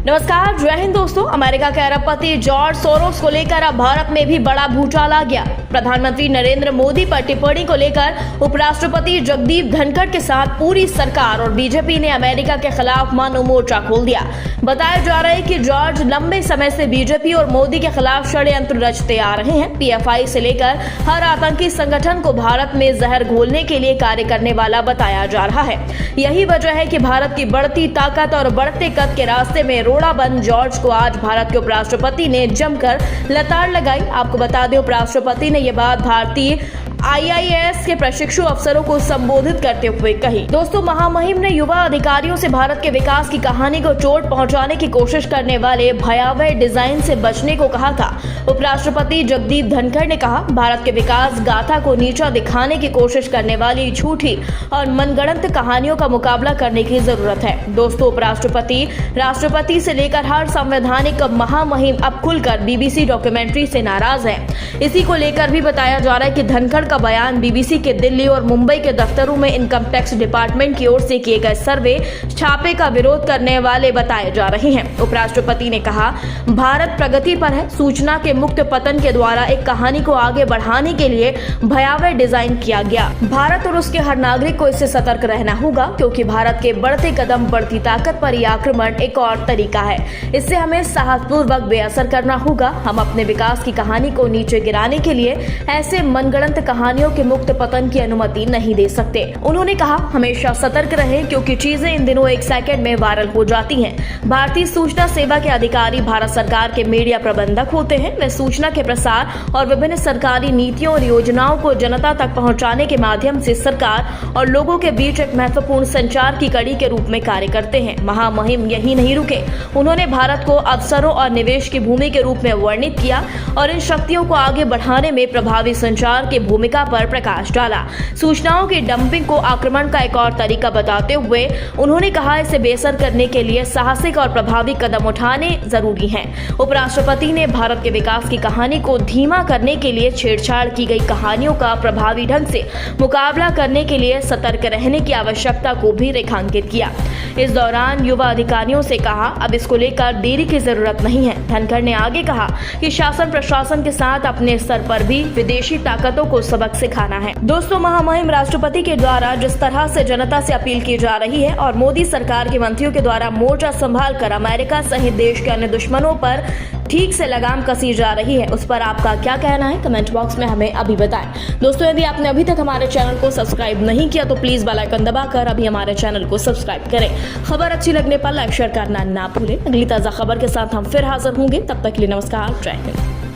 नमस्कार, जय हिंद दोस्तों। अमेरिका के अरबपति जॉर्ज सोरोस को लेकर अब भारत में भी बड़ा भूचाल आ गया। प्रधानमंत्री नरेंद्र मोदी पर टिप्पणी को लेकर उपराष्ट्रपति जगदीप धनखड़ के साथ पूरी सरकार और बीजेपी ने अमेरिका के खिलाफ मनो मोर्चा खोल दिया। बताया जा रहा है कि जॉर्ज लंबे समय से बीजेपी और मोदी के खिलाफ षड्यंत्र रचते आ रहे हैं। पीएफआई से लेकर हर आतंकी संगठन को भारत में जहर घोलने के लिए कार्य करने वाला बताया जा रहा है। यही वजह है कि भारत की बढ़ती ताकत और बढ़ते कद के रास्ते में रोड़ा बंद जॉर्ज को आज भारत के उपराष्ट्रपति ने जमकर लताड़ लगाई। आपको बता दें, उपराष्ट्रपति ने यह बात भारतीय आईआईएस के प्रशिक्षु अफसरों को संबोधित करते हुए कही। दोस्तों, महामहिम ने युवा अधिकारियों से भारत के विकास की कहानी को चोट पहुंचाने की कोशिश करने वाले भयावह डिजाइन से बचने को कहा था। उपराष्ट्रपति जगदीप धनखड़ ने कहा, भारत के विकास गाथा को नीचा दिखाने की कोशिश करने वाली झूठी और मनगढ़ंत कहानियों का मुकाबला करने की जरूरत है। दोस्तों, उपराष्ट्रपति राष्ट्रपति से लेकर हर संवैधानिक महामहिम अब खुलकर बीबीसी डॉक्यूमेंट्री से नाराज है। इसी को लेकर भी बताया जा रहा है कि धनखड़ का बयान बीबीसी के दिल्ली और मुंबई के दफ्तरों में इनकम टैक्स डिपार्टमेंट की ओर से किए गए सर्वे छापे का विरोध करने वाले बताए जा रहे हैं। उपराष्ट्रपति ने कहा, भारत प्रगति पर है। सूचना के मुक्त पतन के द्वारा एक कहानी को आगे बढ़ाने के लिए भयावह डिजाइन किया गया। भारत और उसके हर नागरिक को इससे सतर्क रहना होगा, क्योंकि भारत के बढ़ते कदम, बढ़ती ताकत पर यह आक्रमण एक और तरीका है। इससे हमें साहसपूर्वक बेअसर करना होगा। हम अपने विकास की कहानी को नीचे गिराने के लिए ऐसे मनगढ़ंत कहानियों के मुक्त पतन की अनुमति नहीं दे सकते। उन्होंने कहा, हमेशा सतर्क रहें, क्योंकि चीजें इन दिनों एक सेकंड में वायरल हो जाती हैं। भारतीय सूचना सेवा के अधिकारी भारत सरकार के मीडिया प्रबंधक होते हैं। वे सूचना के प्रसार और विभिन्न सरकारी नीतियों और योजनाओं को जनता तक पहुंचाने के माध्यम से सरकार और लोगों के बीच एक महत्वपूर्ण संचार की कड़ी के रूप में कार्य करते हैं। महामहिम यही नहीं रुके। उन्होंने भारत को अवसरों और निवेश की भूमि के रूप में वर्णित किया और इन शक्तियों को आगे बढ़ाने में प्रभावी संचार की भूमिका पर प्रकाश डाला। सूचनाओं की डंपिंग को आक्रमण का एक और तरीका बताते हुए उन्होंने कहा, इसे बेअसर करने के लिए साहसिक और प्रभावी कदम उठाने जरूरी हैं। उपराष्ट्रपति ने भारत के विकास की कहानी को धीमा करने के लिए छेड़छाड़ की गई कहानियों का प्रभावी ढंग से मुकाबला करने के लिए सतर्क रहने की आवश्यकता को भी रेखांकित किया। इस दौरान युवा अधिकारियों से कहा, अब इसको लेकर देरी की जरूरत नहीं है। धनखड़ ने आगे कहा कि शासन प्रशासन के साथ अपने स्तर पर भी विदेशी ताकतों को सबक सिखाना है। दोस्तों, महामहिम राष्ट्रपति के द्वारा जिस तरह से जनता से अपील की जा रही है और मोदी सरकार के मंत्रियों के द्वारा मोर्चा संभाल कर अमेरिका सहित देश के अन्य दुश्मनों पर ठीक से लगाम कसी जा रही है, उस पर आपका क्या कहना है? कमेंट बॉक्स में हमें अभी बताएं। दोस्तों, यदि आपने अभी तक हमारे चैनल को सब्सक्राइब नहीं किया तो प्लीज बेल आइकन दबाकर अभी हमारे चैनल को सब्सक्राइब करें। खबर अच्छी लगने पर लाइक शेयर करना ना भूलें। अगली ताजा खबर के साथ हम फिर हाजिर होंगे। तब तक के लिए नमस्कार, जय हिंद।